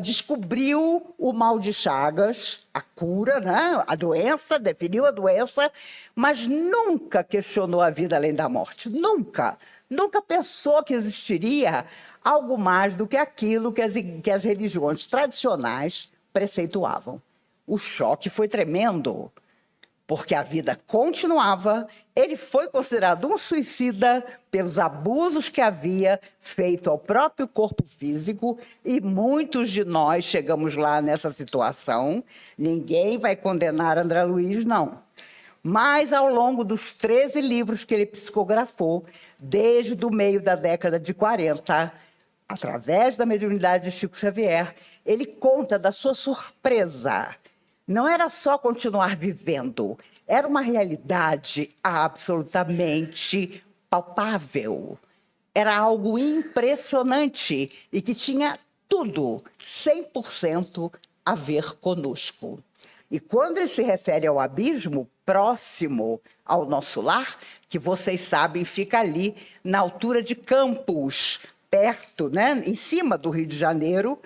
descobriu o mal de Chagas, a cura, né? A doença, definiu a doença, mas nunca questionou a vida além da morte. Nunca. Nunca pensou que existiria algo mais do que aquilo que as religiões tradicionais preceituavam. O choque foi tremendo, porque a vida continuava. Ele foi considerado um suicida pelos abusos que havia feito ao próprio corpo físico, e muitos de nós chegamos lá nessa situação. Ninguém vai condenar André Luiz, não. Mas, ao longo dos 13 livros que ele psicografou, desde o meio da década de 40, através da mediunidade de Chico Xavier, ele conta da sua surpresa. Não era só continuar vivendo, era uma realidade absolutamente palpável. Era algo impressionante e que tinha tudo, 100% a ver conosco. E quando ele se refere ao abismo próximo ao nosso lar, que vocês sabem, fica ali na altura de Campos, perto, né, em cima do Rio de Janeiro.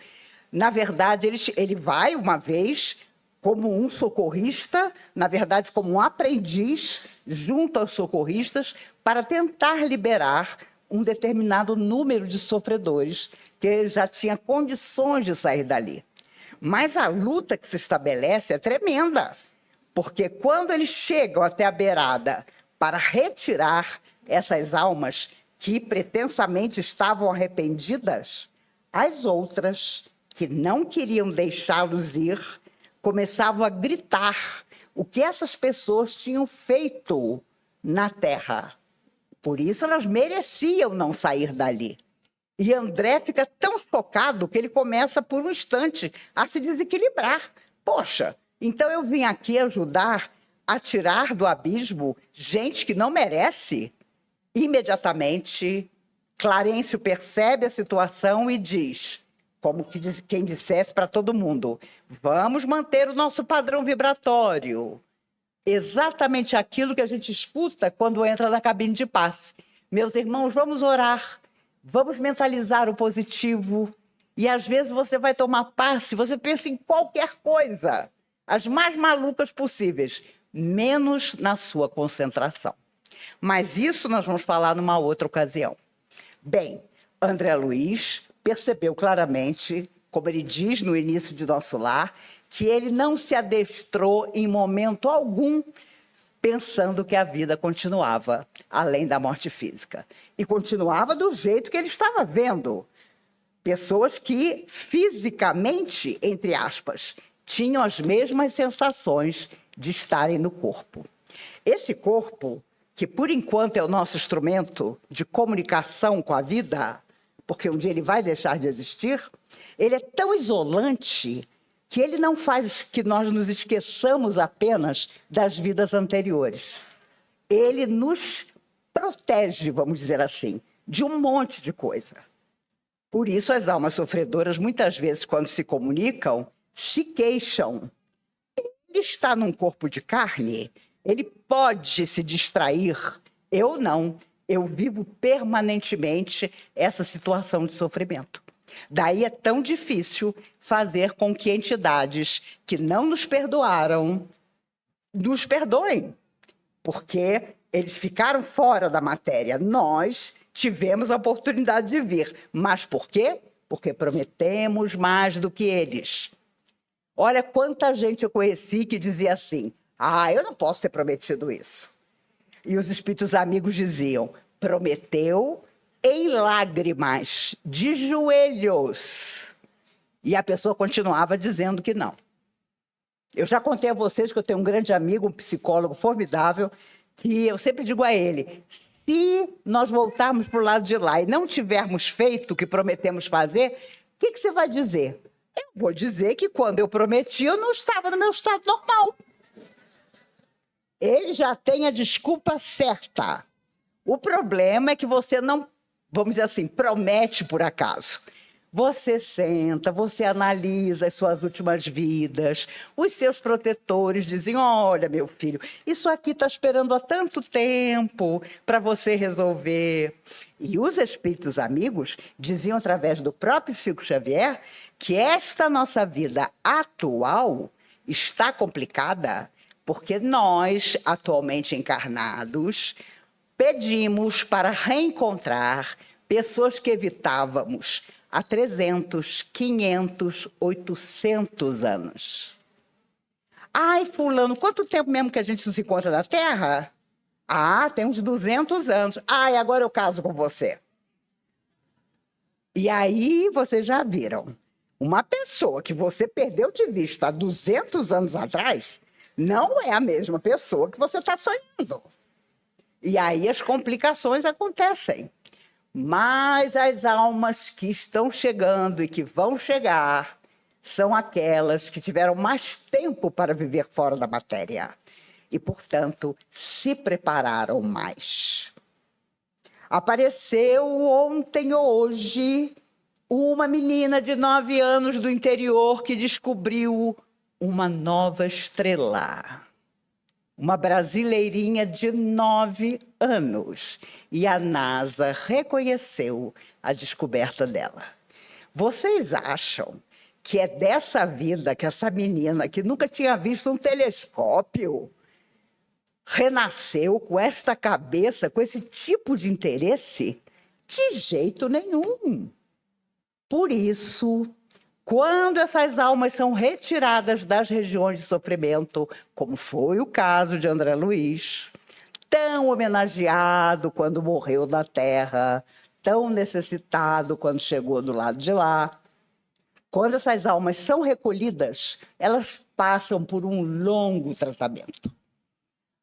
Na verdade, ele vai uma vez como um socorrista, na verdade, como um aprendiz junto aos socorristas, para tentar liberar um determinado número de sofredores que já tinha condições de sair dali. Mas a luta que se estabelece é tremenda, porque quando eles chegam até a beirada para retirar essas almas que pretensamente estavam arrependidas, as outras, que não queriam deixá-los ir, começavam a gritar o que essas pessoas tinham feito na terra. Por isso elas mereciam não sair dali. E André fica tão chocado que ele começa por um instante a se desequilibrar. Poxa, então eu vim aqui ajudar a tirar do abismo gente que não merece? Imediatamente, Clarencio percebe a situação e diz, como quem dissesse para todo mundo, vamos manter o nosso padrão vibratório. Exatamente aquilo que a gente escuta quando entra na cabine de passe. Meus irmãos, vamos orar. Vamos mentalizar o positivo. E às vezes você vai tomar passe, você pensa em qualquer coisa, as mais malucas possíveis, menos na sua concentração. Mas isso nós vamos falar numa outra ocasião. Bem, André Luiz percebeu claramente, como ele diz no início de Nosso Lar, que ele não se adestrou em momento algum pensando que a vida continuava além da morte física. E continuava do jeito que ele estava vendo. Pessoas que fisicamente, entre aspas, tinham as mesmas sensações de estarem no corpo. Esse corpo, que por enquanto é o nosso instrumento de comunicação com a vida, porque um dia ele vai deixar de existir, ele é tão isolante que ele não faz que nós nos esqueçamos apenas das vidas anteriores. Ele nos protege, vamos dizer assim, de um monte de coisa. Por isso, as almas sofredoras, muitas vezes, quando se comunicam, se queixam. Ele está num corpo de carne, ele pode se distrair. Eu não. Eu vivo permanentemente essa situação de sofrimento. Daí é tão difícil fazer com que entidades que não nos perdoaram nos perdoem, porque eles ficaram fora da matéria. Nós tivemos a oportunidade de vir. Mas por quê? Porque prometemos mais do que eles. Olha quanta gente eu conheci que dizia assim, eu não posso ter prometido isso. E os espíritos amigos diziam, prometeu em lágrimas, de joelhos. E a pessoa continuava dizendo que não. Eu já contei a vocês que eu tenho um grande amigo, um psicólogo formidável, que eu sempre digo a ele, se nós voltarmos para o lado de lá e não tivermos feito o que prometemos fazer, o que você vai dizer? Eu vou dizer que quando eu prometi, eu não estava no meu estado normal. Ele já tem a desculpa certa. O problema é que você não, vamos dizer assim, promete por acaso. Você senta, você analisa as suas últimas vidas, os seus protetores dizem, olha, meu filho, isso aqui está esperando há tanto tempo para você resolver. E os espíritos amigos diziam, através do próprio Chico Xavier, que esta nossa vida atual está complicada porque nós, atualmente encarnados, pedimos para reencontrar pessoas que evitávamos há 300, 500, 800 anos. Ai, fulano, quanto tempo mesmo que a gente não se encontra na Terra? Ah, tem uns 200 anos. Ai, agora eu caso com você. E aí, vocês já viram, uma pessoa que você perdeu de vista há 200 anos atrás não é a mesma pessoa que você está sonhando. E aí as complicações acontecem. Mas as almas que estão chegando e que vão chegar são aquelas que tiveram mais tempo para viver fora da matéria e, portanto, se prepararam mais. Apareceu ontem ou hoje uma menina de 9 anos do interior que descobriu uma nova estrela. Uma brasileirinha de 9 anos. E a NASA reconheceu a descoberta dela. Vocês acham que é dessa vida que essa menina, que nunca tinha visto um telescópio, renasceu com esta cabeça, com esse tipo de interesse? De jeito nenhum. Por isso, quando essas almas são retiradas das regiões de sofrimento, como foi o caso de André Luiz, tão homenageado quando morreu na Terra, tão necessitado quando chegou do lado de lá, quando essas almas são recolhidas, elas passam por um longo tratamento.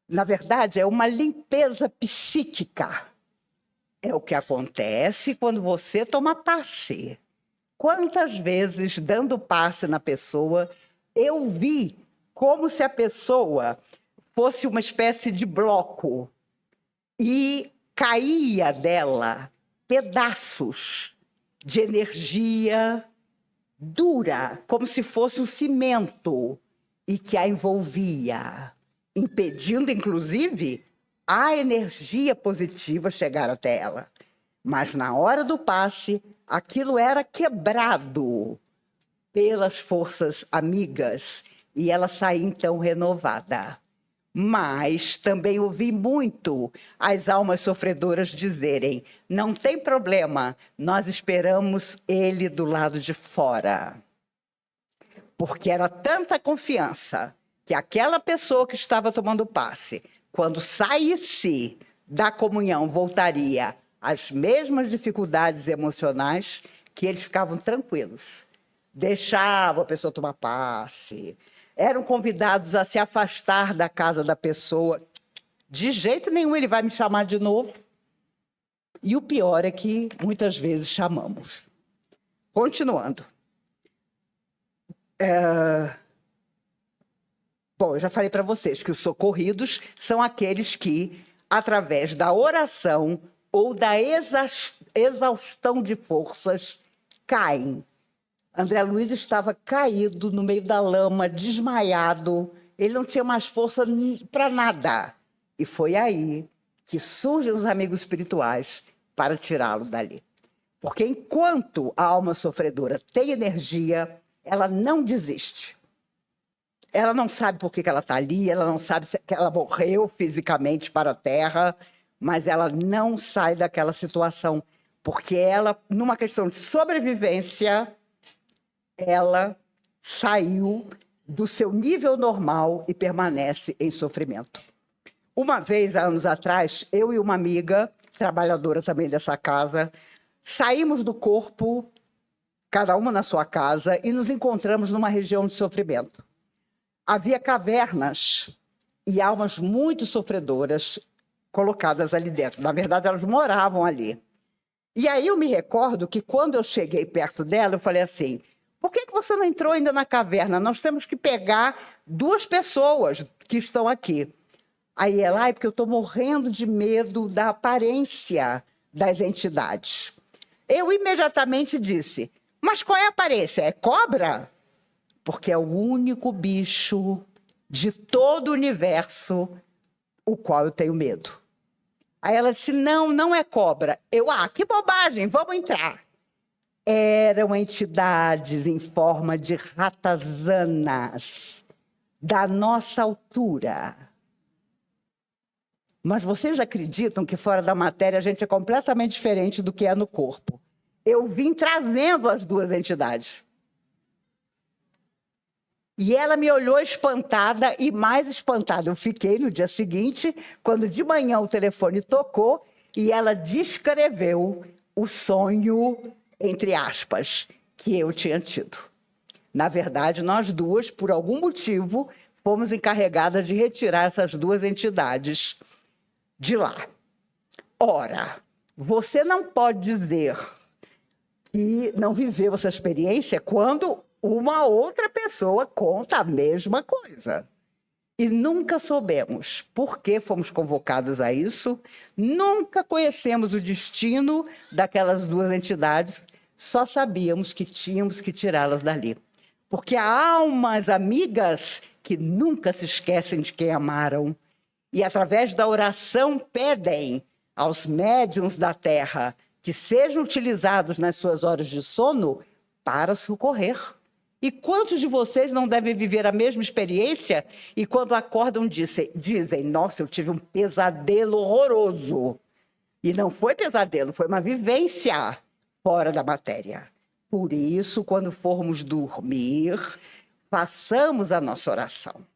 Na verdade, é uma limpeza psíquica. É o que acontece quando você toma passe. Quantas vezes, dando passe na pessoa, eu vi como se a pessoa fosse uma espécie de bloco e caía dela pedaços de energia dura, como se fosse um cimento, e que a envolvia, impedindo, inclusive, a energia positiva chegar até ela. Mas, na hora do passe, aquilo era quebrado pelas forças amigas e ela saía, então, renovada. Mas também ouvi muito as almas sofredoras dizerem: não tem problema, nós esperamos ele do lado de fora. Porque era tanta confiança que aquela pessoa que estava tomando passe, quando saísse da comunhão, voltaria às mesmas dificuldades emocionais, que eles ficavam tranquilos. Deixavam a pessoa tomar passe, eram convidados a se afastar da casa da pessoa. De jeito nenhum ele vai me chamar de novo. E o pior é que muitas vezes chamamos. Continuando. Bom, eu já falei para vocês que os socorridos são aqueles que, através da oração ou da exaustão de forças, caem. André Luiz estava caído no meio da lama, desmaiado. Ele não tinha mais força para nada. E foi aí que surgem os amigos espirituais para tirá-lo dali. Porque enquanto a alma sofredora tem energia, ela não desiste. Ela não sabe por que ela está ali, ela não sabe se ela morreu fisicamente para a Terra, mas ela não sai daquela situação, porque ela, numa questão de sobrevivência, ela saiu do seu nível normal e permanece em sofrimento. Uma vez, há anos atrás, eu e uma amiga, trabalhadora também dessa casa, saímos do corpo, cada uma na sua casa, e nos encontramos numa região de sofrimento. Havia cavernas e almas muito sofredoras colocadas ali dentro. Na verdade, elas moravam ali. E aí eu me recordo que quando eu cheguei perto dela, eu falei assim: por que você não entrou ainda na caverna? Nós temos que pegar 2 pessoas que estão aqui. Aí ela: porque eu estou morrendo de medo da aparência das entidades. Eu imediatamente disse: mas qual é a aparência? É cobra? Porque é o único bicho de todo o universo o qual eu tenho medo. Aí ela disse: não, não é cobra. Eu: que bobagem, vamos entrar. Eram entidades em forma de ratazanas, da nossa altura. Mas vocês acreditam que fora da matéria a gente é completamente diferente do que é no corpo? Eu vim trazendo as duas entidades. E ela me olhou espantada e mais espantada eu fiquei no dia seguinte, quando de manhã o telefone tocou e ela descreveu o sonho, entre aspas, que eu tinha tido. Na verdade, nós duas, por algum motivo, fomos encarregadas de retirar essas duas entidades de lá. Ora, você não pode dizer que não viveu essa experiência quando uma outra pessoa conta a mesma coisa. E nunca soubemos por que fomos convocados a isso, nunca conhecemos o destino daquelas duas entidades, só sabíamos que tínhamos que tirá-las dali. Porque há almas amigas que nunca se esquecem de quem amaram e, através da oração, pedem aos médiuns da Terra que sejam utilizados nas suas horas de sono para socorrer. E quantos de vocês não devem viver a mesma experiência e quando acordam dizem, nossa, eu tive um pesadelo horroroso. E não foi pesadelo, foi uma vivência fora da matéria. Por isso, quando formos dormir, façamos a nossa oração.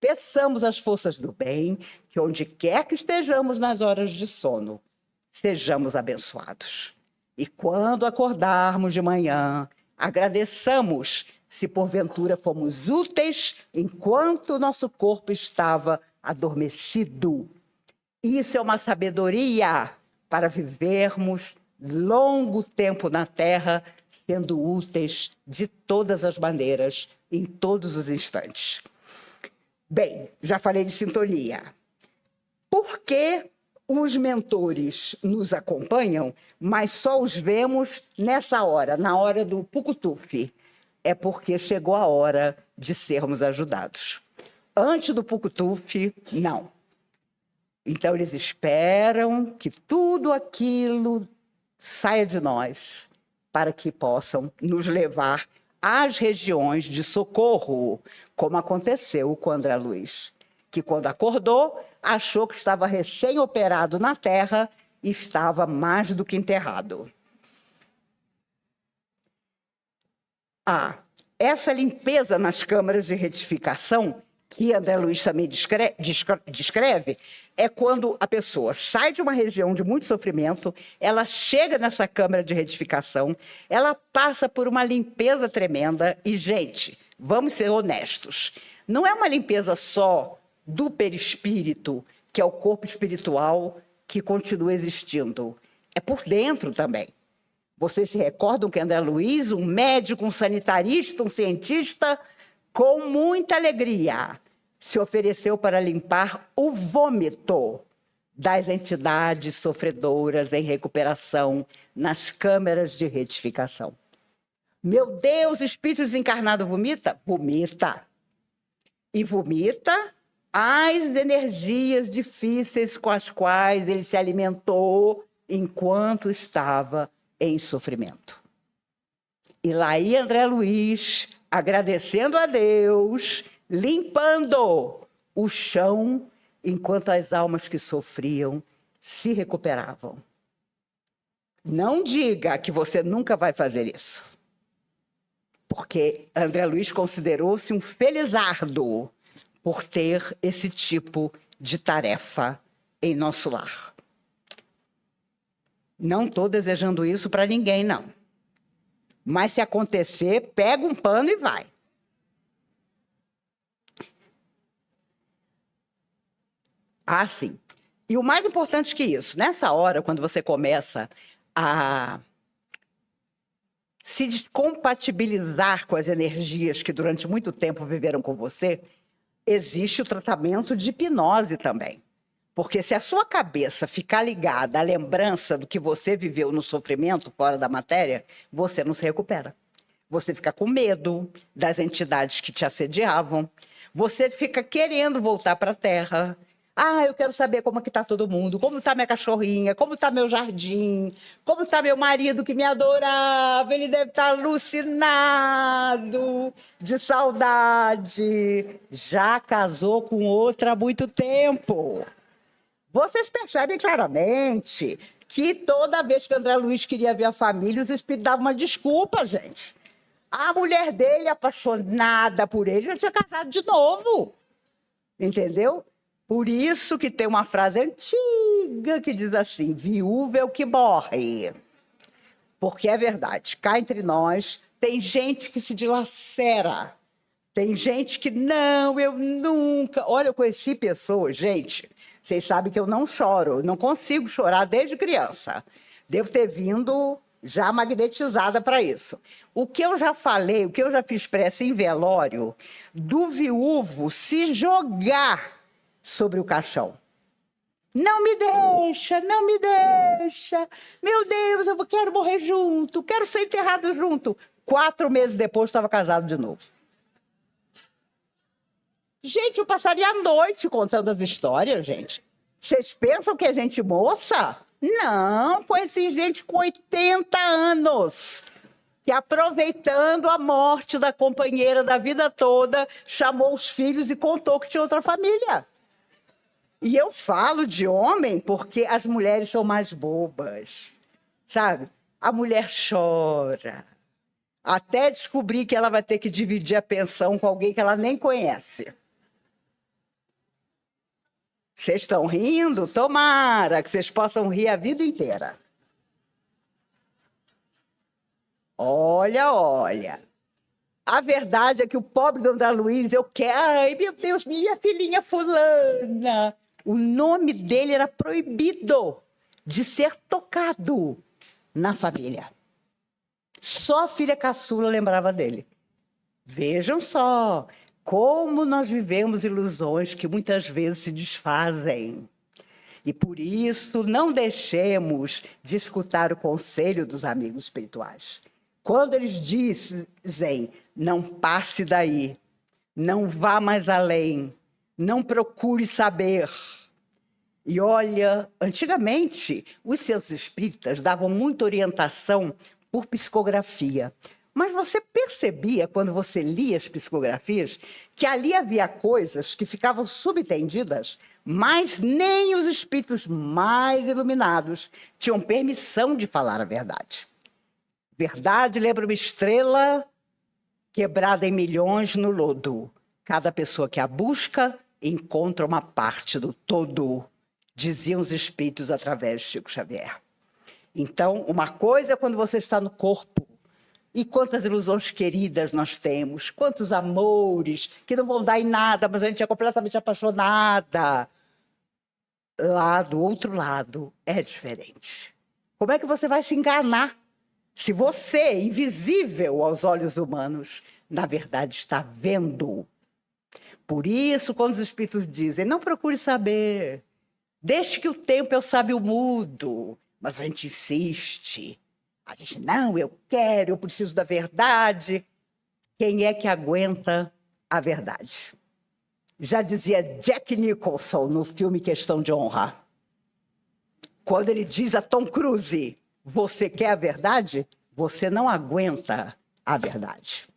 Peçamos às forças do bem que onde quer que estejamos nas horas de sono, sejamos abençoados. E quando acordarmos de manhã, agradeçamos se porventura fomos úteis enquanto nosso corpo estava adormecido. Isso é uma sabedoria para vivermos longo tempo na Terra, sendo úteis de todas as maneiras, em todos os instantes. Bem, já falei de sintonia. Por que os mentores nos acompanham, mas só os vemos nessa hora, na hora do pucutufe? É porque chegou a hora de sermos ajudados. Antes do pucutufe, não. Então, eles esperam que tudo aquilo saia de nós para que possam nos levar às regiões de socorro, como aconteceu com André Luiz, que quando acordou, achou que estava recém-operado na Terra e estava mais do que enterrado. Essa limpeza nas câmaras de retificação, que André Luiz também descreve, é quando a pessoa sai de uma região de muito sofrimento, ela chega nessa câmara de retificação, ela passa por uma limpeza tremenda e, gente, vamos ser honestos, não é uma limpeza só do perispírito, que é o corpo espiritual que continua existindo, é por dentro também. Vocês se recordam que André Luiz, um médico, um sanitarista, um cientista, com muita alegria, se ofereceu para limpar o vômito das entidades sofredoras em recuperação nas câmeras de retificação. Meu Deus, espírito desencarnado vomita? Vomita. E vomita as energias difíceis com as quais ele se alimentou enquanto estava em sofrimento. E lá ia André Luiz, agradecendo a Deus, limpando o chão, enquanto as almas que sofriam se recuperavam. Não diga que você nunca vai fazer isso, porque André Luiz considerou-se um felizardo por ter esse tipo de tarefa em nosso lar. Não estou desejando isso para ninguém, não. Mas se acontecer, pega um pano e vai. Sim. E o mais importante que isso, nessa hora, quando você começa a se descompatibilizar com as energias que durante muito tempo viveram com você, existe o tratamento de hipnose também. Porque se a sua cabeça ficar ligada à lembrança do que você viveu no sofrimento fora da matéria, você não se recupera. Você fica com medo das entidades que te assediavam, você fica querendo voltar para a Terra, Ah, eu quero saber como é que está todo mundo, como está minha cachorrinha, como está meu jardim, como está meu marido que me adorava, ele deve estar alucinado de saudade. Já casou com outra há muito tempo. Vocês percebem claramente que toda vez que André Luiz queria ver a família, os espíritos davam uma desculpa, gente. A mulher dele, apaixonada por ele, já tinha casado de novo. Entendeu? Por isso que tem uma frase antiga que diz assim: viúva é o que morre. Porque é verdade, cá entre nós, tem gente que se dilacera. Tem gente que, não, eu nunca... Olha, eu conheci pessoas, gente, vocês sabem que eu não choro, não consigo chorar desde criança. Devo ter vindo já magnetizada para isso. O que eu já falei, o que eu já fiz prece em velório, do viúvo se jogar sobre o caixão. Não me deixa, não me deixa. Meu Deus, eu quero morrer junto, quero ser enterrado junto. 4 meses depois, estava casado de novo. Gente, eu passaria a noite contando as histórias, gente. Vocês pensam que é gente moça? Não, conheci gente com 80 anos, que aproveitando a morte da companheira da vida toda, chamou os filhos e contou que tinha outra família. E eu falo de homem porque as mulheres são mais bobas, sabe? A mulher chora, até descobrir que ela vai ter que dividir a pensão com alguém que ela nem conhece. Vocês estão rindo? Tomara que vocês possam rir a vida inteira. Olha, olha. A verdade é que o pobre do André Luiz, eu quero... Ai, meu Deus, minha filhinha fulana. O nome dele era proibido de ser tocado na família. Só a filha caçula lembrava dele. Vejam só como nós vivemos ilusões que muitas vezes se desfazem. E por isso não deixemos de escutar o conselho dos amigos espirituais. Quando eles dizem, não passe daí, não vá mais além, não procure saber. E olha, antigamente, os centros espíritas davam muita orientação por psicografia. Mas você percebia, quando você lia as psicografias, que ali havia coisas que ficavam subentendidas, mas nem os espíritos mais iluminados tinham permissão de falar a verdade. Verdade lembra uma estrela quebrada em milhões no lodo. Cada pessoa que a busca encontra uma parte do todo, diziam os espíritos através de Chico Xavier. Então, uma coisa é quando você está no corpo, e quantas ilusões queridas nós temos, quantos amores que não vão dar em nada, mas a gente é completamente apaixonada. Lá do outro lado é diferente. Como é que você vai se enganar se você, invisível aos olhos humanos, na verdade está vendo? Por isso, quando os espíritos dizem, não procure saber, deixe que o tempo é o sábio mudo, mas a gente insiste. A gente, não, eu quero, eu preciso da verdade. Quem é que aguenta a verdade? Já dizia Jack Nicholson no filme Questão de Honra. Quando ele diz a Tom Cruise, você quer a verdade? Você não aguenta a verdade.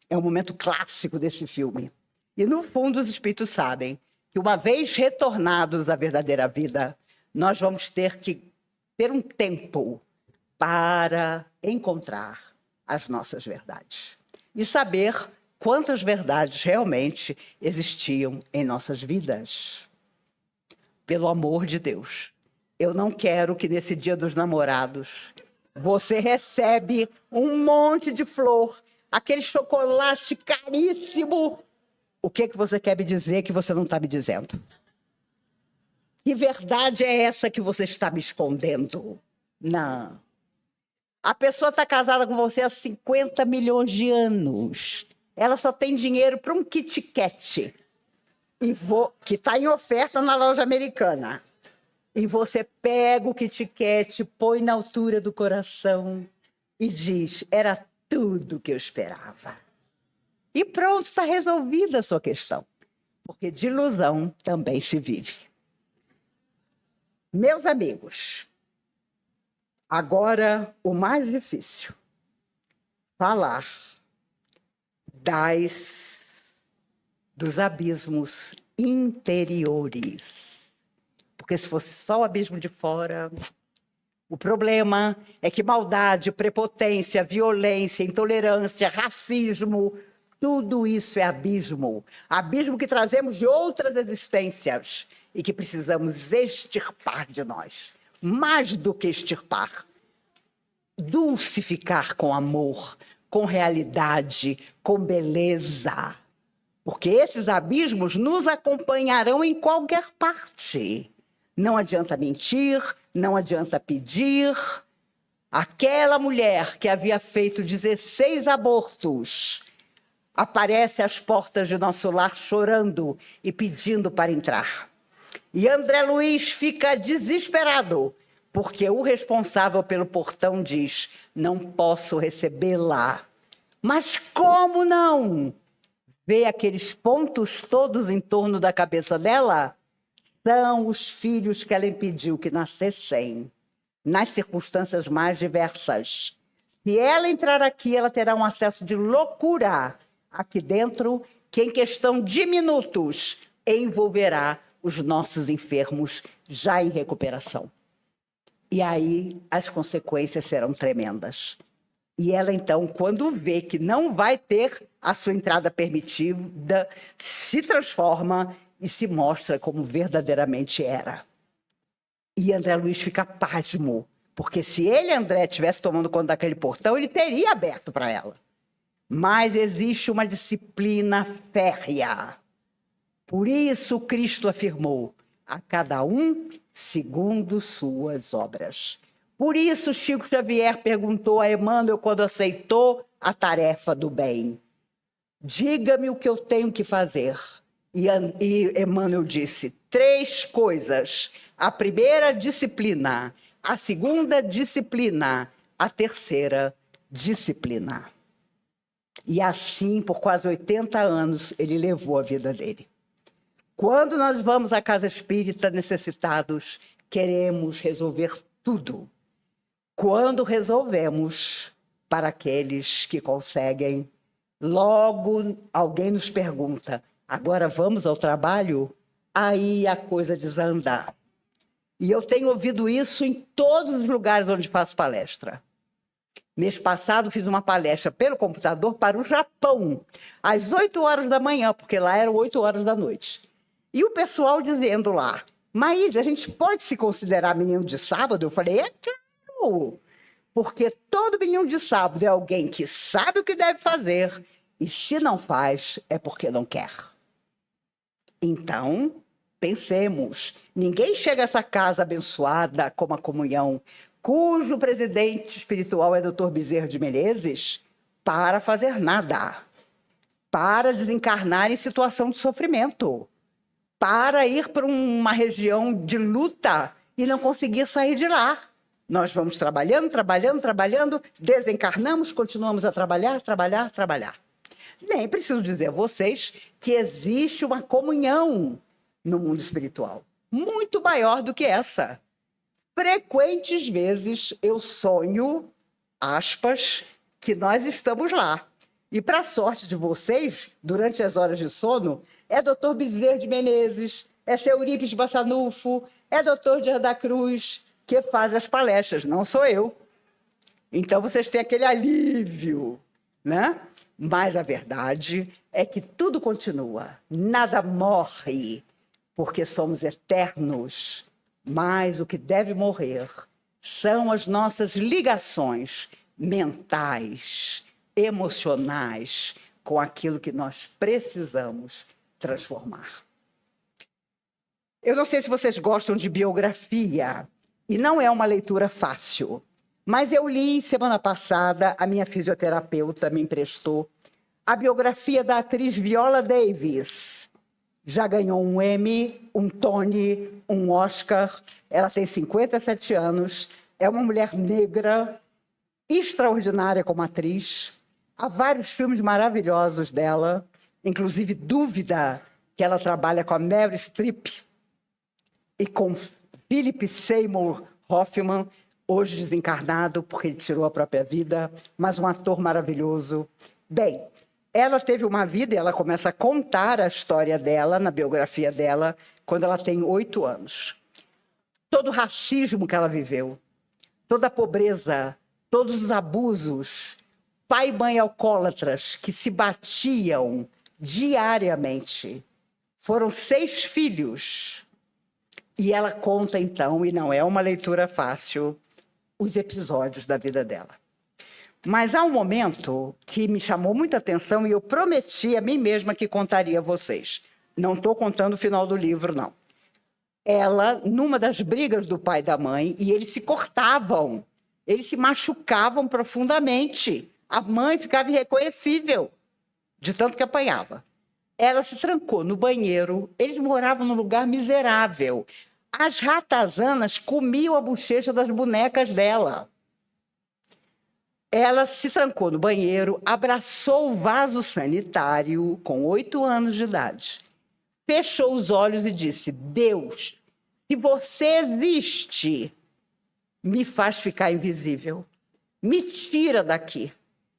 É um momento clássico desse filme. E, no fundo, os espíritos sabem que, uma vez retornados à verdadeira vida, nós vamos ter que ter um tempo para encontrar as nossas verdades e saber quantas verdades realmente existiam em nossas vidas. Pelo amor de Deus, eu não quero que nesse Dia dos Namorados você recebe um monte de flor, aquele chocolate caríssimo. O que você quer me dizer que você não está me dizendo? Que verdade é essa que você está me escondendo? Não. A pessoa está casada com você há 50 milhões de anos. Ela só tem dinheiro para um Kit Kat, que está em oferta na loja americana. E você pega o Kit Kat, põe na altura do coração e diz, era tudo que eu esperava. E pronto, está resolvida a sua questão. porque de ilusão também se vive. Meus amigos, agora o mais difícil, falar dos abismos interiores. Porque se fosse só o abismo de fora, o problema é que maldade, prepotência, violência, intolerância, racismo, tudo isso é abismo. Abismo que trazemos de outras existências e que precisamos extirpar de nós. Mais do que extirpar, dulcificar com amor, com realidade, com beleza. Porque esses abismos nos acompanharão em qualquer parte. Não adianta mentir, não adianta pedir. Aquela mulher que havia feito 16 abortos aparece às portas de nosso lar chorando e pedindo para entrar. E André Luiz fica desesperado, porque o responsável pelo portão diz: não posso recebê-la. Mas como não? Vê aqueles pontos todos em torno da cabeça dela? São os filhos que ela impediu que nascessem, nas circunstâncias mais diversas. Se ela entrar aqui, ela terá um acesso de loucura aqui dentro, que em questão de minutos envolverá os nossos enfermos já em recuperação. E aí as consequências serão tremendas. E ela, então, quando vê que não vai ter a sua entrada permitida, se transforma e se mostra como verdadeiramente era. E André Luiz fica pasmo, porque se ele, André, estivesse tomando conta daquele portão, ele teria aberto para ela. Mas existe uma disciplina férrea. Por isso Cristo afirmou: a cada um segundo suas obras. Por isso Chico Xavier perguntou a Emmanuel quando aceitou a tarefa do bem: diga-me o que eu tenho que fazer. E Emmanuel disse: 3 coisas. A primeira, disciplina. A segunda, disciplina. A terceira, disciplina. E assim, por quase 80 anos, ele levou a vida dele. Quando nós vamos à casa espírita necessitados, queremos resolver tudo. Quando resolvemos para aqueles que conseguem, logo alguém nos pergunta: agora vamos ao trabalho? Aí a coisa desanda. E eu tenho ouvido isso em todos os lugares onde faço palestra. Mês passado fiz uma palestra pelo computador para o Japão, às 8 horas da manhã, porque lá eram 8 horas da noite. E o pessoal dizendo lá: Maísa, a gente pode se considerar menino de sábado? Eu falei: é claro, porque todo menino de sábado é alguém que sabe o que deve fazer, e se não faz, é porque não quer. Então, pensemos, ninguém chega a essa casa abençoada como a comunhão, cujo presidente espiritual é Dr. Bezerra de Menezes, para fazer nada, para desencarnar em situação de sofrimento, para ir para uma região de luta e não conseguir sair de lá. Nós vamos trabalhando, desencarnamos, continuamos a trabalhar. Nem preciso dizer a vocês que existe uma comunhão no mundo espiritual, muito maior do que essa. Frequentes vezes eu sonho, aspas, que nós estamos lá. E, para a sorte de vocês, durante as horas de sono, é Dr. Bezerra de Menezes, é seu Eurípides Bassanufo, é Dr. Dias da Cruz, que faz as palestras, não sou eu. Então, vocês têm aquele alívio, né? Mas a verdade é que tudo continua, nada morre, porque somos eternos. Mas o que deve morrer são as nossas ligações mentais, emocionais, com aquilo que nós precisamos transformar. Eu não sei se vocês gostam de biografia, e não é uma leitura fácil, mas eu li semana passada, a minha fisioterapeuta me emprestou, a biografia da atriz Viola Davis. Já ganhou um Emmy, um Tony, um Oscar. Ela tem 57 anos, é uma mulher negra, extraordinária como atriz. Há vários filmes maravilhosos dela, inclusive Dúvida, que ela trabalha com a Meryl Streep e com Philip Seymour Hoffman, hoje desencarnado, porque ele tirou a própria vida, mas um ator maravilhoso. Bem, ela teve uma vida e ela começa a contar a história dela, na biografia dela, quando ela tem 8 anos. Todo o racismo que ela viveu, toda a pobreza, todos os abusos, pai e mãe alcoólatras que se batiam diariamente. Foram 6 filhos. E ela conta, então, e não é uma leitura fácil, os episódios da vida dela. Mas há um momento que me chamou muita atenção e eu prometi a mim mesma que contaria a vocês. Não estou contando o final do livro, não. Ela, numa das brigas do pai e da mãe, e eles se cortavam, eles se machucavam profundamente. A mãe ficava irreconhecível, de tanto que apanhava. Ela se trancou no banheiro, eles moravam num lugar miserável. As ratazanas comiam a bochecha das bonecas dela. Ela se trancou no banheiro, abraçou o vaso sanitário com 8 anos de idade, fechou os olhos e disse: Deus, se você existe, me faz ficar invisível. Me tira daqui.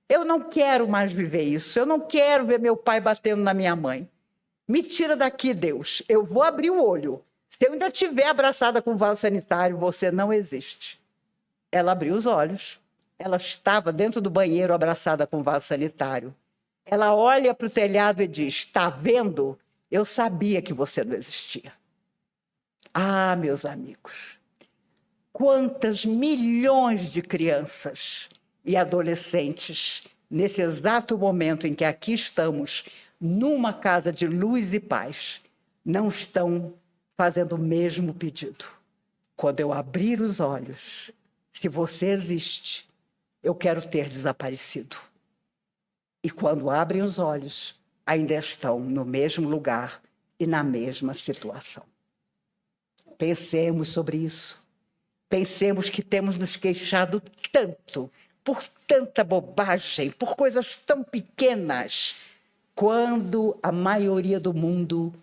Eu não quero mais viver isso. Eu não quero ver meu pai batendo na minha mãe. Me tira daqui, Deus. Eu vou abrir o olho. Se eu ainda estiver abraçada com o vaso sanitário, você não existe. Ela abriu os olhos. Ela estava dentro do banheiro abraçada com o vaso sanitário. Ela olha para o telhado e diz: está vendo? Eu sabia que você não existia. Ah, meus amigos, quantas milhões de crianças e adolescentes, nesse exato momento em que aqui estamos, numa casa de luz e paz, não estão fazendo o mesmo pedido. Quando eu abrir os olhos, se você existe, eu quero ter desaparecido. E quando abrem os olhos, ainda estão no mesmo lugar e na mesma situação. Pensemos sobre isso. Pensemos que temos nos queixado tanto, por tanta bobagem, por coisas tão pequenas, quando a maioria do mundo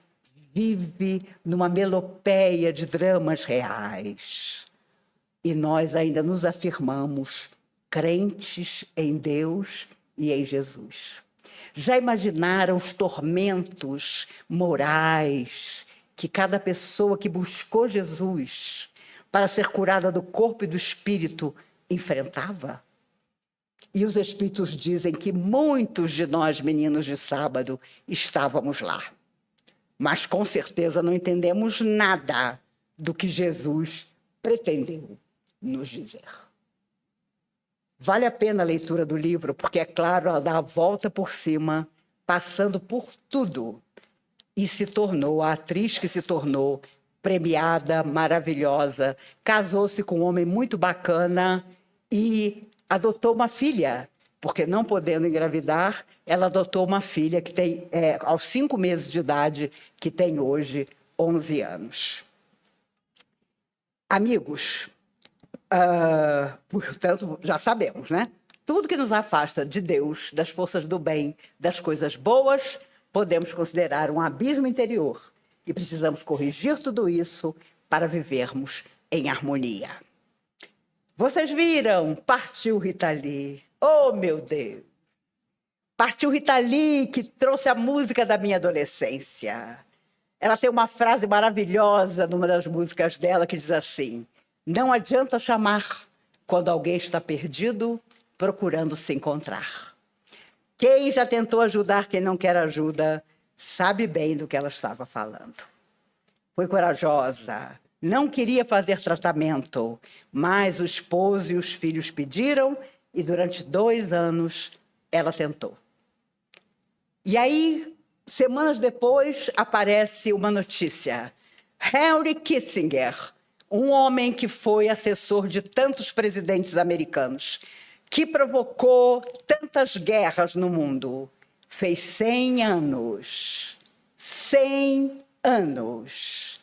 vive numa melopeia de dramas reais. E nós ainda nos afirmamos crentes em Deus e em Jesus. Já imaginaram os tormentos morais que cada pessoa que buscou Jesus para ser curada do corpo e do espírito enfrentava? E os espíritos dizem que muitos de nós, meninos de sábado, estávamos lá. Mas com certeza não entendemos nada do que Jesus pretendeu nos dizer. Vale a pena a leitura do livro, porque, é claro, ela dá a volta por cima, passando por tudo, e se tornou a atriz que se tornou, premiada, maravilhosa, casou-se com um homem muito bacana e adotou uma filha, porque não podendo engravidar, ela adotou uma filha que tem, aos 5 meses de idade, que tem hoje 11 anos. Amigos, portanto, já sabemos, né? Tudo que nos afasta de Deus, das forças do bem, das coisas boas, podemos considerar um abismo interior. E precisamos corrigir tudo isso para vivermos em harmonia. Vocês viram? Partiu Rita Lee. Oh, meu Deus! Partiu Rita Lee, que trouxe a música da minha adolescência. Ela tem uma frase maravilhosa numa das músicas dela que diz assim: não adianta chamar quando alguém está perdido, procurando se encontrar. Quem já tentou ajudar quem não quer ajuda, sabe bem do que ela estava falando. Foi corajosa, não queria fazer tratamento, mas o esposo e os filhos pediram e durante 2 anos ela tentou. E aí, semanas depois, aparece uma notícia. Henry Kissinger, um homem que foi assessor de tantos presidentes americanos, que provocou tantas guerras no mundo, fez 100 anos. 100 anos.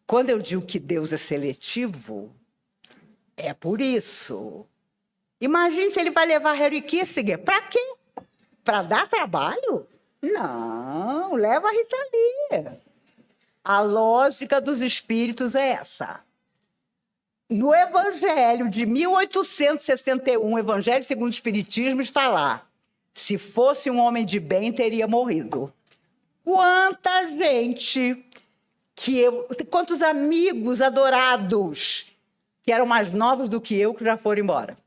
Quando eu digo que Deus é seletivo, é por isso. Imagine se ele vai levar Henry Kissinger. Para quê? Para dar trabalho? Não, leva a Rita Lee. A lógica dos espíritos é essa. No Evangelho de 1861, Evangelho segundo o Espiritismo, está lá. Se fosse um homem de bem, teria morrido. Quanta gente, quantos amigos adorados, que eram mais novos do que eu, que já foram embora.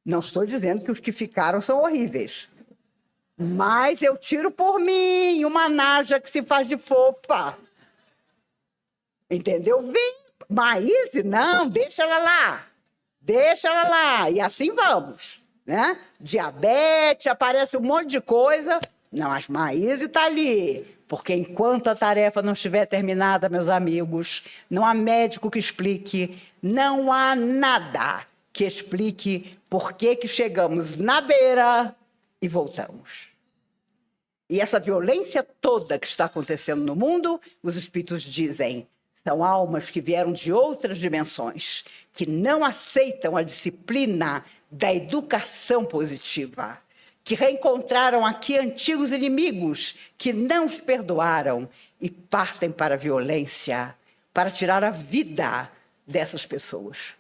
Não estou dizendo que os que ficaram são horríveis. Mas eu tiro por mim uma naja que se faz de fofa. Entendeu? Vem, Maíse, não, deixa ela lá. Deixa ela lá. E assim vamos. Né? Diabetes, aparece um monte de coisa. Não, mas Maíse está ali. Porque enquanto a tarefa não estiver terminada, meus amigos, não há médico que explique, não há nada que explique por que chegamos na beira e voltamos. E essa violência toda que está acontecendo no mundo, os espíritos dizem, são almas que vieram de outras dimensões, que não aceitam a disciplina da educação positiva, que reencontraram aqui antigos inimigos que não os perdoaram e partem para a violência, para tirar a vida dessas pessoas.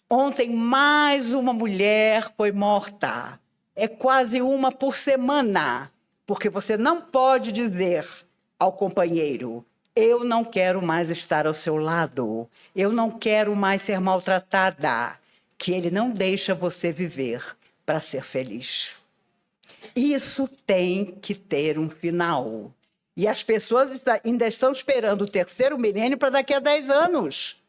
Ontem, mais uma mulher foi morta. É quase uma por semana, porque você não pode dizer ao companheiro, eu não quero mais estar ao seu lado, eu não quero mais ser maltratada, que ele não deixa você viver para ser feliz. Isso tem que ter um final. E as pessoas ainda estão esperando o terceiro milênio para daqui a 10 anos.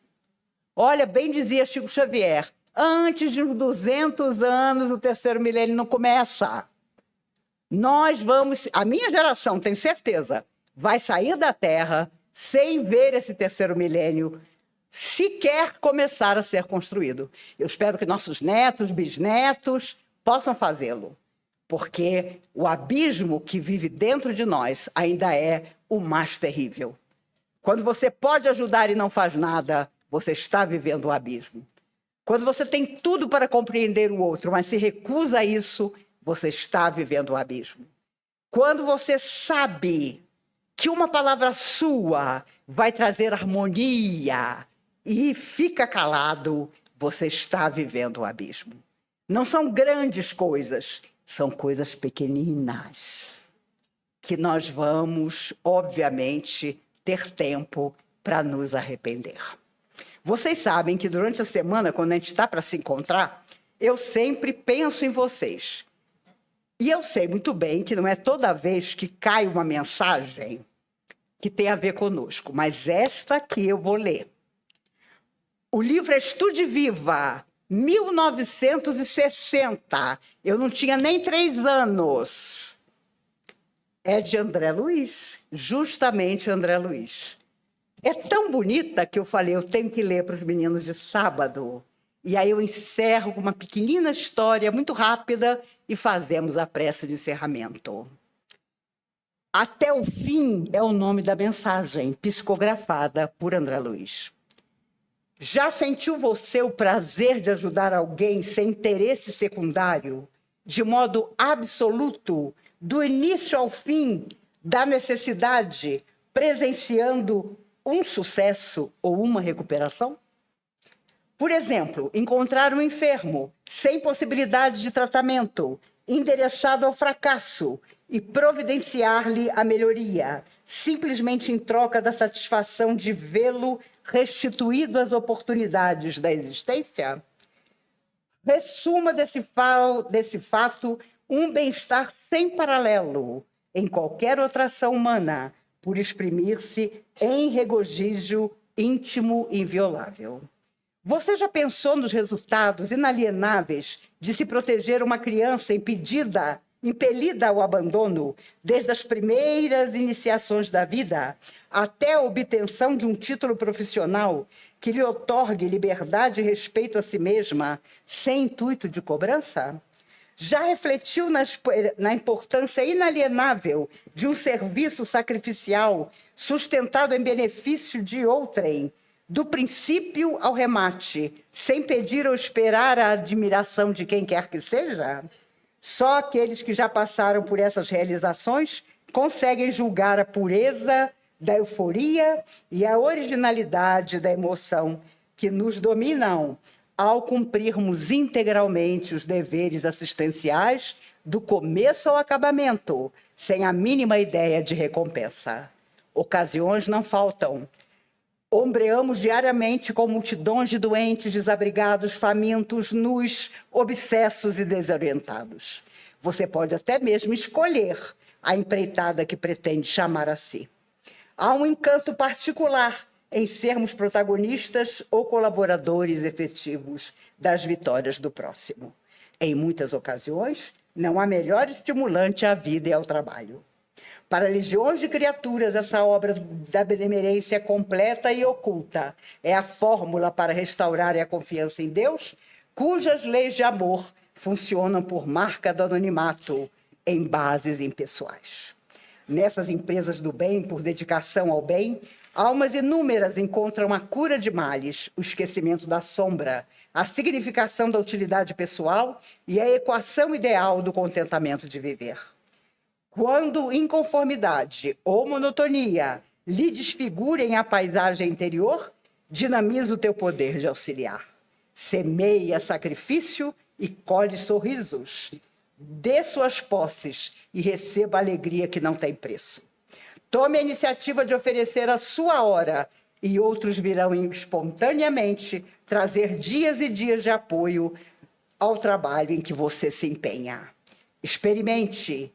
Olha, bem dizia Chico Xavier, antes de uns 200 anos o terceiro milênio não começa. Nós vamos, a minha geração, tenho certeza, vai sair da Terra sem ver esse terceiro milênio sequer começar a ser construído. Eu espero que nossos netos, bisnetos possam fazê-lo, porque o abismo que vive dentro de nós ainda é o mais terrível. Quando você pode ajudar e não faz nada, você está vivendo o abismo. Quando você tem tudo para compreender o outro, mas se recusa a isso, você está vivendo o abismo. Quando você sabe que uma palavra sua vai trazer harmonia e fica calado, você está vivendo o abismo. Não são grandes coisas, são coisas pequeninas, que nós vamos, obviamente, ter tempo para nos arrepender. Vocês sabem que durante a semana, quando a gente está para se encontrar, eu sempre penso em vocês. E eu sei muito bem que não é toda vez que cai uma mensagem que tem a ver conosco, mas esta que eu vou ler. O livro é Estude Viva, 1960. Eu não tinha nem 3 anos. É de André Luiz, justamente André Luiz. É tão bonita que eu falei, eu tenho que ler para os meninos de sábado. E aí eu encerro com uma pequenina história muito rápida e fazemos a prece de encerramento. Até o fim é o nome da mensagem, psicografada por André Luiz. Já sentiu você o prazer de ajudar alguém sem interesse secundário, de modo absoluto, do início ao fim da necessidade, presenciando um sucesso ou uma recuperação? Por exemplo, encontrar um enfermo sem possibilidade de tratamento, endereçado ao fracasso e providenciar-lhe a melhoria, simplesmente em troca da satisfação de vê-lo restituído às oportunidades da existência? Ressuma desse fato um bem-estar sem paralelo em qualquer outra ação humana, por exprimir-se em regozijo íntimo e inviolável. Você já pensou nos resultados inalienáveis de se proteger uma criança impelida ao abandono, desde as primeiras iniciações da vida até a obtenção de um título profissional que lhe outorgue liberdade e respeito a si mesma, sem intuito de cobrança? Já refletiu na importância inalienável de um serviço sacrificial sustentado em benefício de outrem, do princípio ao remate, sem pedir ou esperar a admiração de quem quer que seja? Só aqueles que já passaram por essas realizações conseguem julgar a pureza da euforia e a originalidade da emoção que nos dominam ao cumprirmos integralmente os deveres assistenciais do começo ao acabamento, sem a mínima ideia de recompensa. Ocasiões não faltam. Ombreamos diariamente com multidões de doentes, desabrigados, famintos, nus, obsessos e desorientados. Você pode até mesmo escolher a empreitada que pretende chamar a si. Há um encanto particular em sermos protagonistas ou colaboradores efetivos das vitórias do próximo. Em muitas ocasiões, não há melhor estimulante à vida e ao trabalho. Para legiões de criaturas, essa obra da benemerência completa e oculta é a fórmula para restaurar a confiança em Deus, cujas leis de amor funcionam por marca do anonimato em bases impessoais. Nessas empresas do bem, por dedicação ao bem, almas inúmeras encontram a cura de males, o esquecimento da sombra, a significação da utilidade pessoal e a equação ideal do contentamento de viver. Quando inconformidade ou monotonia lhe desfigurem a paisagem interior, dinamiza o teu poder de auxiliar. Semeia sacrifício e colhe sorrisos. Dê suas posses e receba a alegria que não tem preço. Tome a iniciativa de oferecer a sua hora e outros virão espontaneamente trazer dias e dias de apoio ao trabalho em que você se empenha. Experimente,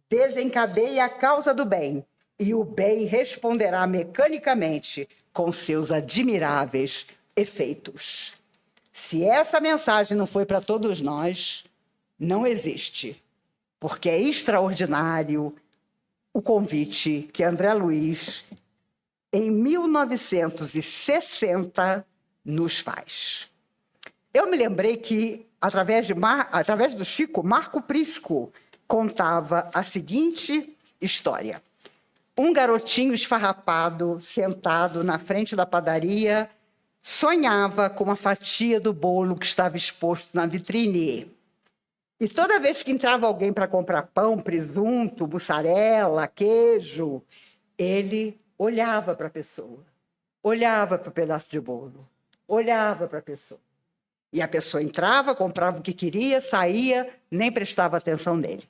desencadeie a causa do bem e o bem responderá mecanicamente com seus admiráveis efeitos. Se essa mensagem não foi para todos nós, não existe, porque é extraordinário o convite que André Luiz, em 1960, nos faz. Eu me lembrei que, através do Chico, Marco Prisco contava a seguinte história. Um garotinho esfarrapado, sentado na frente da padaria, sonhava com uma fatia do bolo que estava exposto na vitrine. E toda vez que entrava alguém para comprar pão, presunto, mussarela, queijo, ele olhava para a pessoa, olhava para o pedaço de bolo, olhava para a pessoa. E a pessoa entrava, comprava o que queria, saía, nem prestava atenção nele.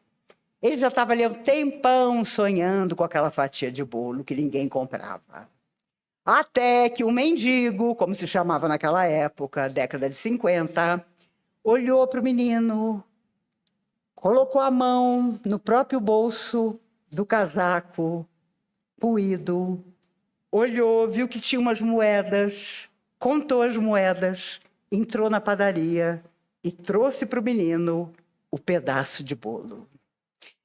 Ele já estava ali há um tempão sonhando com aquela fatia de bolo que ninguém comprava. Até que um mendigo, como se chamava naquela época, década de 50, olhou para o menino, colocou a mão no próprio bolso do casaco, puído, olhou, viu que tinha umas moedas, contou as moedas, entrou na padaria e trouxe para o menino o pedaço de bolo.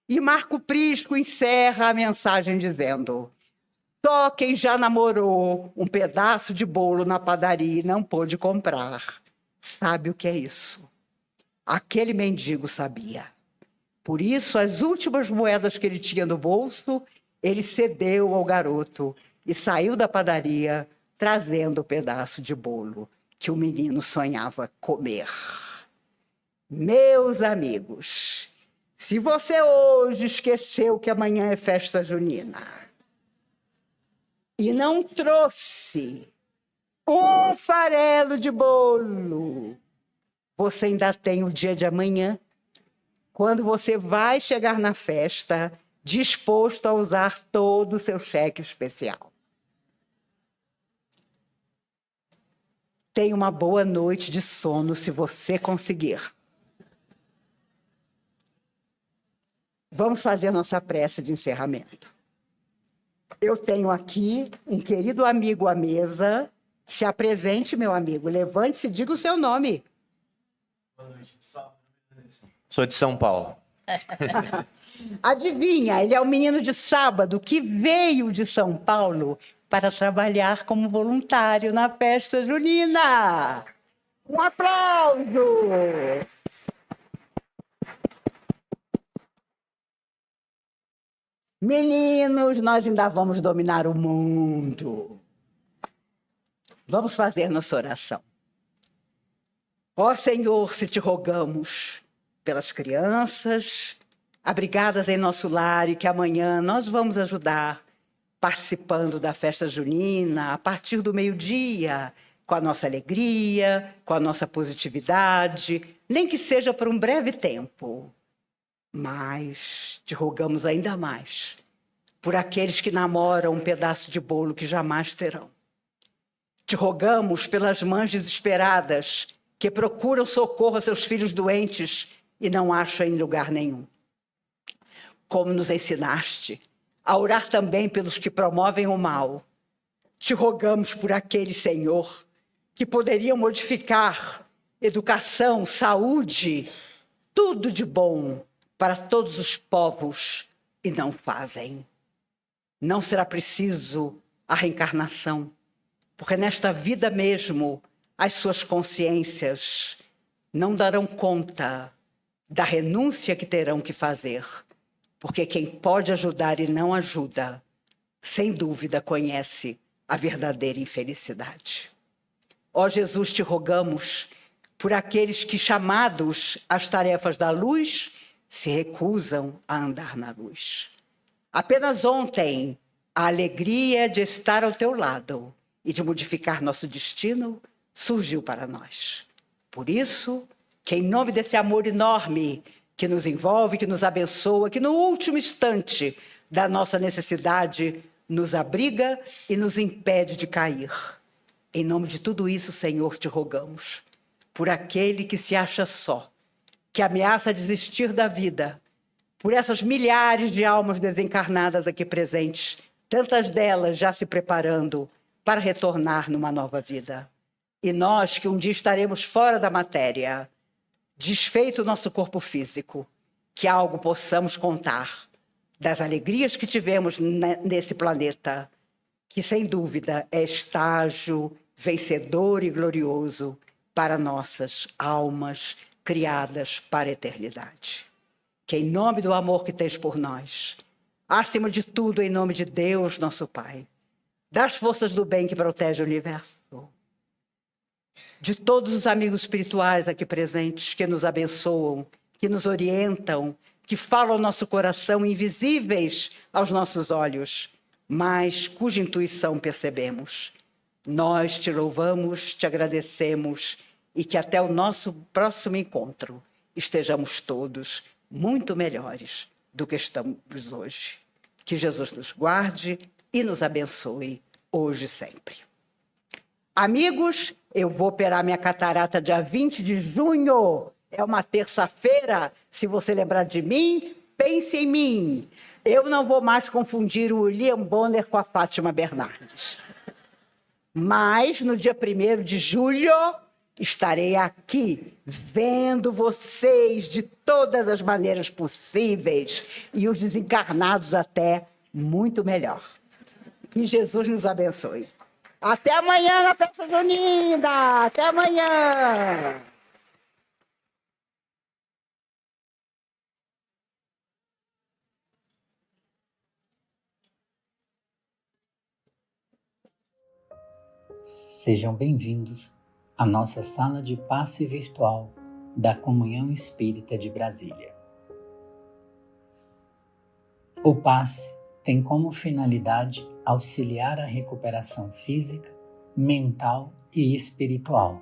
E Marco Prisco encerra a mensagem dizendo: só quem já namorou um pedaço de bolo na padaria e não pôde comprar sabe o que é isso. Aquele mendigo sabia. Por isso, as últimas moedas que ele tinha no bolso, ele cedeu ao garoto e saiu da padaria trazendo o pedaço de bolo que o menino sonhava comer. Meus amigos, se você hoje esqueceu que amanhã é festa junina e não trouxe um farelo de bolo, você ainda tem o dia de amanhã, quando você vai chegar na festa disposto a usar todo o seu cheque especial. Tenha uma boa noite de sono, se você conseguir. Vamos fazer a nossa prece de encerramento. Eu tenho aqui um querido amigo à mesa. Se apresente, meu amigo. Levante-se e diga o seu nome. Boa noite, pessoal. Sou de São Paulo. Adivinha, ele é um menino de sábado que veio de São Paulo para trabalhar como voluntário na festa junina. Um aplauso! Meninos, nós ainda vamos dominar o mundo. Vamos fazer nossa oração. Ó Senhor, se te rogamos pelas crianças, abrigadas em nosso lar e que amanhã nós vamos ajudar participando da festa junina a partir do meio-dia, com a nossa alegria, com a nossa positividade, nem que seja por um breve tempo. Mas te rogamos ainda mais por aqueles que namoram um pedaço de bolo que jamais terão. Te rogamos pelas mães desesperadas que procuram socorro a seus filhos doentes e não acham em lugar nenhum. Como nos ensinaste a orar também pelos que promovem o mal, te rogamos por aqueles, Senhor, que poderiam modificar educação, saúde, tudo de bom para todos os povos e não fazem. Não será preciso a reencarnação, porque nesta vida mesmo as suas consciências não darão conta da renúncia que terão que fazer, porque quem pode ajudar e não ajuda, sem dúvida conhece a verdadeira infelicidade. Ó Jesus, te rogamos por aqueles que, chamados às tarefas da luz, se recusam a andar na luz. Apenas ontem, a alegria de estar ao teu lado e de modificar nosso destino surgiu para nós. Por isso, que em nome desse amor enorme que nos envolve, que nos abençoa, que no último instante da nossa necessidade nos abriga e nos impede de cair. Em nome de tudo isso, Senhor, te rogamos, por aquele que se acha só, que ameaça desistir da vida, por essas milhares de almas desencarnadas aqui presentes, tantas delas já se preparando para retornar numa nova vida. E nós, que um dia estaremos fora da matéria, desfeito o nosso corpo físico, que algo possamos contar das alegrias que tivemos nesse planeta, que sem dúvida é estágio vencedor e glorioso para nossas almas criadas para a eternidade. Que em nome do amor que tens por nós, acima de tudo em nome de Deus, nosso Pai, das forças do bem que protege o universo, de todos os amigos espirituais aqui presentes que nos abençoam, que nos orientam, que falam ao nosso coração, invisíveis aos nossos olhos, mas cuja intuição percebemos. Nós te louvamos, te agradecemos e que até o nosso próximo encontro estejamos todos muito melhores do que estamos hoje. Que Jesus nos guarde e nos abençoe hoje e sempre. Amigos, eu vou operar minha catarata dia 20 de junho. É uma terça-feira. Se você lembrar de mim, pense em mim. Eu não vou mais confundir o William Bonner com a Fátima Bernardes. Mas no dia 1º de julho, estarei aqui vendo vocês de todas as maneiras possíveis e os desencarnados até muito melhor. Que Jesus nos abençoe. Até amanhã na festa junina! Até amanhã! Sejam bem-vindos à nossa sala de passe virtual da Comunhão Espírita de Brasília. O passe tem como finalidade auxiliar a recuperação física, mental e espiritual,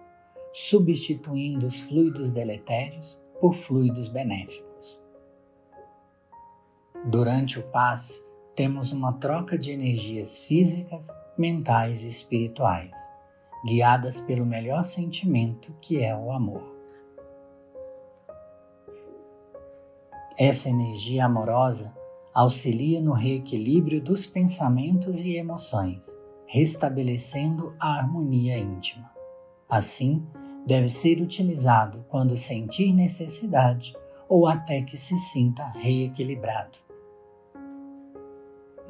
substituindo os fluidos deletérios por fluidos benéficos. Durante o passe, temos uma troca de energias físicas, mentais e espirituais, guiadas pelo melhor sentimento que é o amor. Essa energia amorosa auxilia no reequilíbrio dos pensamentos e emoções, restabelecendo a harmonia íntima. Assim, deve ser utilizado quando sentir necessidade ou até que se sinta reequilibrado.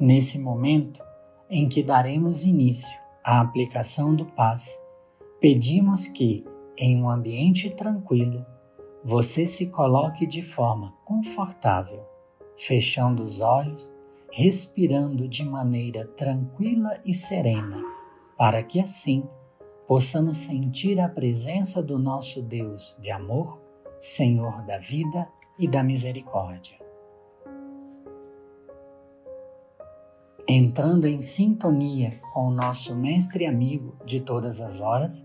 Nesse momento em que daremos início à aplicação do passe, pedimos que, em um ambiente tranquilo, você se coloque de forma confortável, fechando os olhos, respirando de maneira tranquila e serena, para que assim possamos sentir a presença do nosso Deus de amor, Senhor da vida e da misericórdia. entrando em sintonia com o nosso mestre e amigo de todas as horas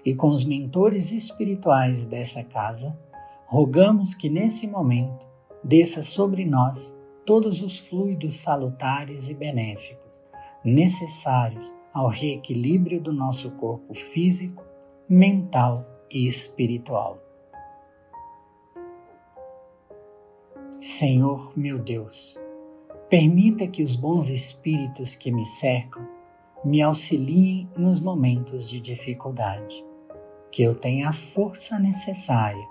e com os mentores espirituais dessa casa, rogamos que nesse momento desça sobre nós todos os fluidos salutares e benéficos necessários ao reequilíbrio do nosso corpo físico, mental e espiritual. Senhor meu Deus, permita que os bons espíritos que me cercam me auxiliem nos momentos de dificuldade, que eu tenha a força necessária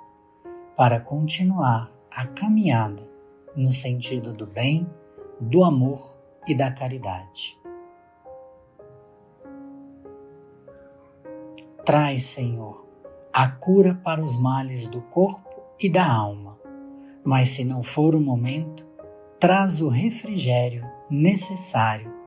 para continuar a caminhada no sentido do bem, do amor e da caridade. Traz, Senhor, a cura para os males do corpo e da alma, mas se não for o momento, traz o refrigério necessário